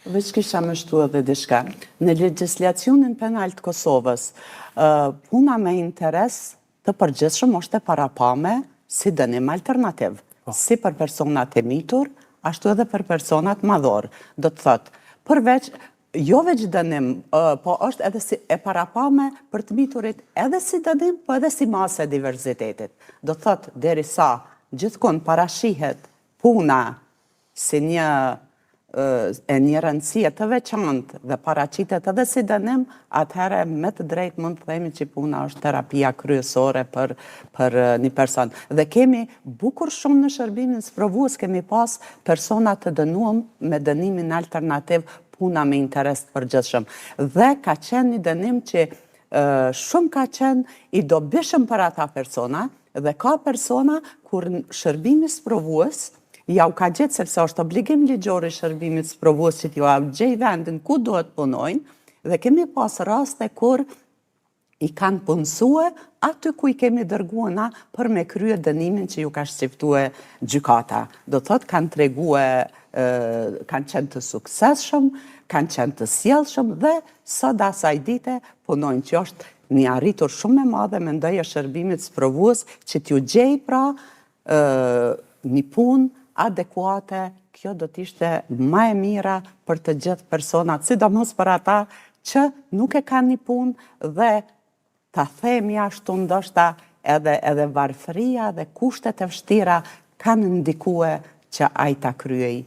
Veç kisha më shtu edhe diçka. Në legjislacionin penal të Kosovës, puna me interes të përgjithshëm është e parapame si dënim alternativ, si për personat e mitur, ashtu edhe për personat madhor. Do të thotë, përveç, jo veç dënim, po është edhe si e parapame për të miturit edhe si dënim, po edhe si masë e diversitetit. Do të thotë, derisa gjithkon parashihet puna si një rëndësie të veçantë dhe paraqitet edhe si dënim, atëherë me të drejtë mund të themi që puna është terapia kryesore për një person. Dhe kemi bukur shumë në shërbimin sprovues, kemi pas persona të dënuam me dënimin alternativ, puna me interes të përgjithshëm. Dhe ka qenë një dënim që shumë ka qenë i dobishëm për ata persona, dhe ka persona kur shërbimi sprovues ja u ka gjetë, sepse është obligim ligjor i shërbimit sprovues që t'ju gjej vendin ku duhet punojnë, dhe kemi pas raste kur i kanë punësue aty ku i kemi dërguar na për me krye dënimin që ju ka shqiftue gjykata. Do thotë kanë tregue, kanë qenë të suksesshëm, kanë qenë të sjellshëm dhe sot asaj dite punojnë, që është një arritur shumë e madhe mendoj e shërbimit sprovues që t'ju gjej pra një punë adekuate, kjo do t'ishte më e mira për të gjithë personat, sidomos për ata që nuk e kanë një punë dhe ta themi ashtu ndoshta edhe varfëria dhe kushtet e vështira kanë ndikue që ai ta kryej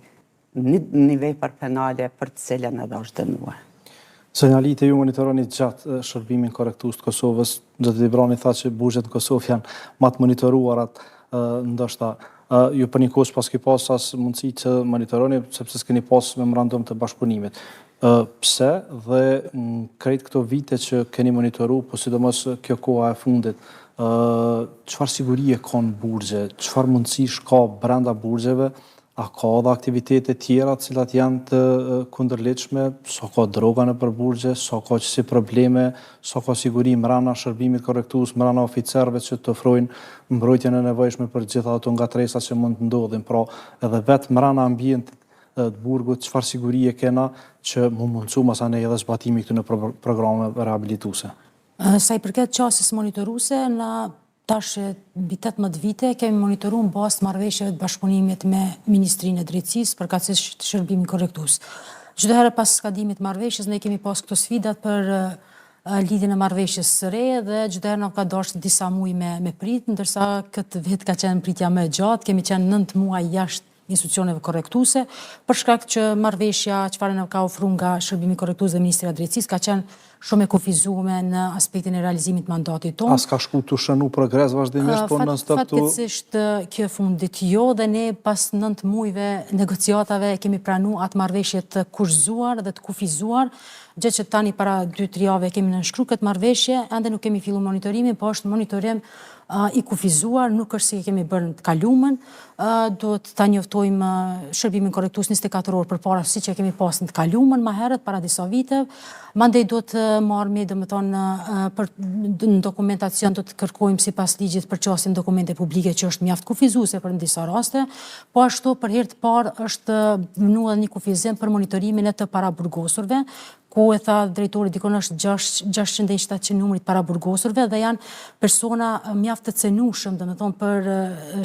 një vepër penale për të cilën edhe është dënuar. Sinjalit e ju monitoroni gjatë shërbimin korrektues të Kosovës, Xhati Librani tha që burgjet në Kosovë janë më të monitoruarat, ndoshta ju për një kohë pas ki pas as mundësi të monitoroni, sepse s'keni pas memorandum të bashkëpunimit. Pse dhe krejt këto vite që keni monitoru, po sidomos kjo koha e fundit, çfarë sigurie ka në burgje, çfarë mundësish ka brenda burgjeve, a ka dhe aktivitete tjera cilat janë të kundërligjshme, sa ka droga në përburgje, sa ka qësi probleme, sa ka siguri mrena shërbimit korrektues, mrena oficerëve që të ofrojnë mbrojtjen e nevojshme për gjitha ato ngatresat që mund të ndodhin. Pra edhe vetë mrena ambientit të burgut, çfarë sigurie kena që mundësu masanej edhe zbatimi këtu në programe rehabilituese? Sa i përket qasjes monitoruese, na tash mbi 18 vite kemi monitoruar në bazë të marrëveshjeve të bashkëpunimit me Ministrinë e Drejtësisë përkatësisht shërbimin korrektues. Çdo herë pas skadimit të marrëveshjes ne kemi pas këto sfidat për lidhjen e marrëveshjes së re dhe çdo herë na ka dashur disa muaj me prit, ndërsa këtë vit ka qenë pritja më e gjatë, kemi qenë 9 muaj jashtë institucioneve korrektuese, për shkak që marrëveshja çfarë na ka ofruar nga shërbimi korrektues dhe Ministria e Drejtësisë ka qenë shumë e kufizuar në aspektin e realizimit të mandatit tonë. As ka shku të shënu progres vazhdimisht, por në stop tu... Fatkeqësisht kjo fundit jo, dhe ne pas 9 muajve negociatave kemi pranuar atë marrëveshje të kushzuar dhe të kufizuar, gjë që tani para 2-3 javë kemi nënshkruar këtë marrëveshje, ende nuk kemi filluar monitorimin, po është monitorim i kufizuar, nuk është si kemi bërë në të kalumën, do të ta njoftojmë shërbimin korrektues 24 orë përpara siç e kemi pas në të kalumën më herët para disa viteve. Mandej do të marrëmi, domethënë, për në dokumentacion do të kërkojmë sipas ligjit përqasjen dokumente publike që është mjaft kufizuese për në disa raste, po ashtu për herë të parë është vënuar një kufizim për monitorimin e të paraburgosurve, ku e tha drejtori dikon është 600-700 numrit paraburgosurve dhe janë persona mjaft të cenueshëm, domethënë për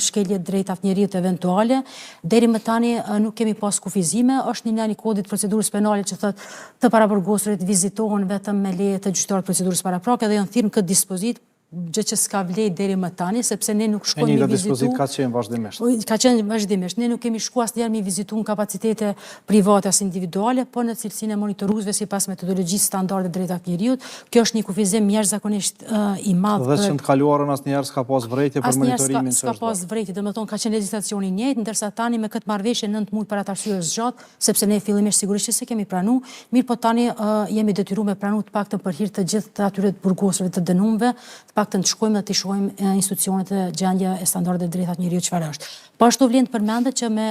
shkelje drejta të njerijut eventuale. Deri më tani nuk kemi pas kufizime, është një kodit procedurës penale që thotë të paraburgosurit vizitohen vetëm me leje të gjyqtarit procedurës paraprake dhe janë thirrur në këtë dispozit, gjë që s'ka vlerë deri më tani, sepse ne nuk shkojmë mi vizitu. Dispozit ka qenë vazhdimisht. Ka qenë vazhdimisht. Ne nuk kemi shkuar asnjëherë mi vizitu në kapacitete private as individuale, por në cilësinë e monitoruesve sipas metodologjisë standarde drejta të njerëzit. Kjo është një kufizim jashtëzakonisht i madh. Dhe që në të kaluarën asnjëherë s'ka pas vërejtje për monitorimin. S'ka pas vërejtje, domethënë ka qenë legjislacioni i njëjtë, ndërsa tani me këtë marrëveshje 9 muaj para të arsyes zgjat, sepse ne fillimisht sigurisht se kemi pranuar, mirë po tani jemi detyruar me pranu të paktën për hir të gjithë të atyre të burgosurve të dënuarve, të paktën të shkojmë dhe të shohim institucionet e gjendje e standardet drejta të njerëzit çfarë është. Po ashtu vlen të përmendet që me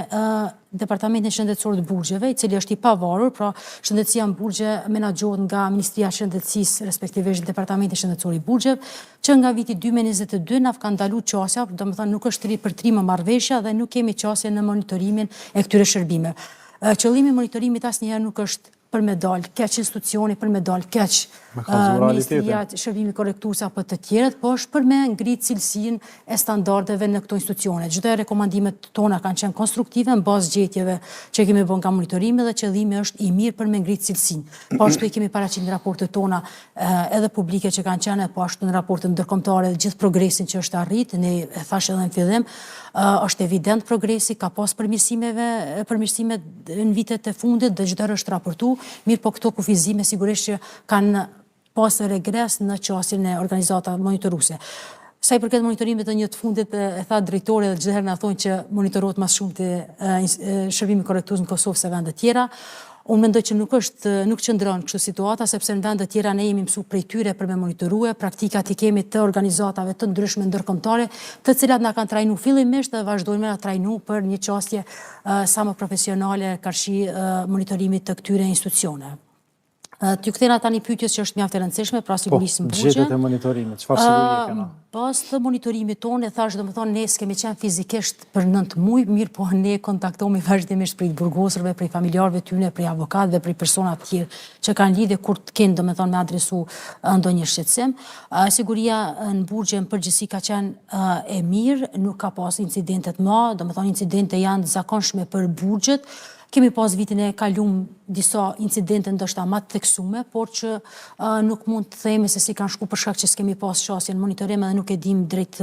Departamentin Shëndetësor të Burgjeve, i cili është i pavarur, pra shëndetësia në burgje menaxhohet nga Ministria e Shëndetësisë, respektivisht Departamenti Shëndetësor i Burgjeve, që nga viti 2022 na ka ndaluar qasja, domethënë nuk është për tri më marrëveshja dhe nuk kemi qasje në monitorimin e këtyre shërbimeve. Qëllimi i monitorimit asnjëherë nuk është për me dalë keq institucioni, për me dalë keq Ministria e Shërbimit Korrektues apo të tjerët, po është për me ngritë cilësinë e standardeve në këto institucione. Çdo rekomandimet tona kanë qenë konstruktive në bazë gjetjeve që kemi bën nga monitorimi dhe qëllimi është i mirë për me ngritë cilësinë. Po ashtu i kemi paraqitur në raportet tona edhe publike që kanë qenë, po ashtu në raportet ndërkombëtare dhe gjithë progresin që është arrit, ne e thash edhe në fillim, është evident progresi, ka pas përmirësime në vitet e fundit dhe çdo herë është raportuar, mirë po këto kufizime sigurisht që kanë pas regres në qasjen e organizata monitoruese. Sa i përket monitorimit të një të fundit, e tha drejtori dhe çdo herë na thonë që monitorohet më shumë të Shërbimi Korrektues në Kosovë se vende tjera. Unë mendoj që nuk qëndron kështu situata, sepse në vende tjera ne jemi mësuar prej tyre për me monitorue, praktikat i kemi të organizatave të ndryshme ndërkombëtare, të cilat na kanë trajnuar fillimisht dhe vazhdojnë me na trajnu për një qasje sa më profesionale karshi monitorimit të këtyre institucione. T'ju kthena tani pyetjes që është mjaft e rëndësishme, pra sigurisë në burgje. Gjetjet e monitorimit, çfarë siguri kena? Pas të monitorimit tonë, thash domethënë ne s'kemi qenë fizikisht për 9 muaj, mirë po ne kontaktohemi vazhdimisht prej burgosurve, prej familjarëve tyne, prej avokatëve, prej persona të tjerë që kanë lidhje kur të kenë domethënë me adresu ndonjë shqetësim. Siguria në burgje në përgjithësi ka qenë e mirë, nuk ka pas incidente të mëdha, domethënë incidente janë të zakonshme për burgjet. Kemi pas vitin e kalum disa incidente ndoshta më të theksume, por që nuk mund të themi se si kanë shku për shkak që s'kemi pas qasje në monitorim dhe nuk e dim drejt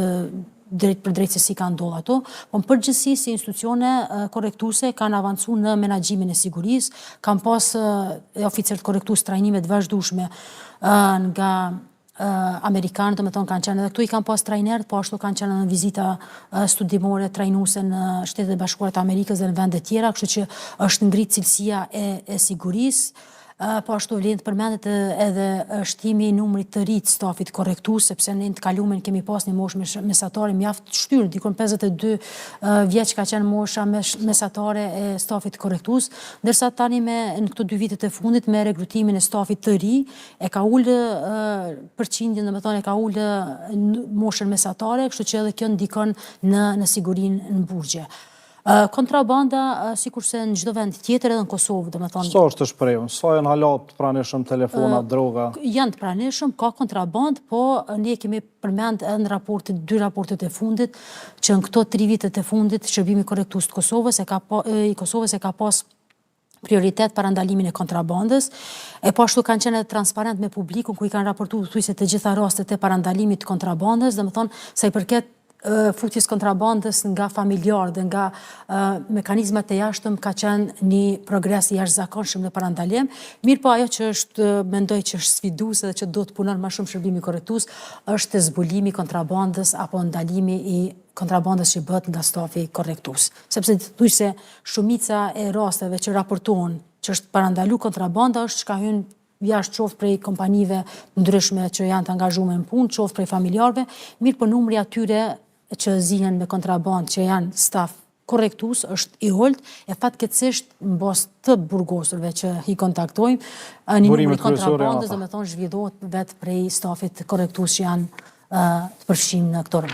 për drejt se si kanë ndodhur ato, po në përgjithësi si institucione korrektuese kanë avancuar në menaxhimin e sigurisë, kanë pas oficerët korrektues trajnime të vazhdueshme nga Amerikanë, domethënë kanë qenë edhe këtu i kanë pas trajnerët, po ashtu kanë qenë në vizita studimore trajnuese në Shtetet e Bashkuara të Amerikës dhe në vende tjera, kështu që është ngritë cilësia e sigurisë. Po ashtu vlen të përmendet edhe shtimi i numrit të ri të stafit korrektues, sepse në të kalumen kemi pas një moshë mesatare mjaft shtyrë, dikon 52 vjeç ka qenë mosha mesatare e stafit korrektues, ndërsa tani në këto 2 vitet e fundit me rekrutimin e stafit të ri e ka ulë përqindjen, domethënë e ka ulë moshën mesatare, kështu që edhe kjo ndikon në sigurinë në burgje. Kontrabanda, sikurse në çdo vend tjetër edhe në Kosovë, domethënë. Sa është të shprehur? Sa janë hala të pranishëm telefona, droga? Janë të pranishëm, ka kontraband, po ne kemi përmend edhe në 2 raportet e fundit që në këto 3 vitet e fundit Shërbimi Korrektues i Kosovës e ka pas prioritet para ndalimin e kontrabandës, e po ashtu kanë qenë transparent me publikun ku i kanë raportuar thuajse të gjitha rastet e parandalimit të kontrabandës, domethënë sa i përket futjes kontrabandës nga familjar dhe nga mekanizmat e jashtëm ka qenë një progres i jashtëzakonshëm në parandalim. Mirë po ajo që mendoj që është sfiduese dhe që do të punon më shumë Shërbimi Korrektues është zbulimi i kontrabandës apo ndalimi i kontrabandës që bëhet nga stafi korrektues. Sepse thuajse shumica e rasteve që raportohen që është parandalu kontrabanda është çka hyn jashtë qoftë prej kompanive ndryshme që janë të angazhuar në punë, qoftë prej familjarëve, mirë po numri atyre që zihen me kontrabandë që janë staf korrektues është i ulët, e fatkeqësisht në bazë të burgosurve që i kontaktojmë, një numër i kontrabandës domethënë zhvillohet vetë prej stafit korrektues që janë të përfshirë në këto raste.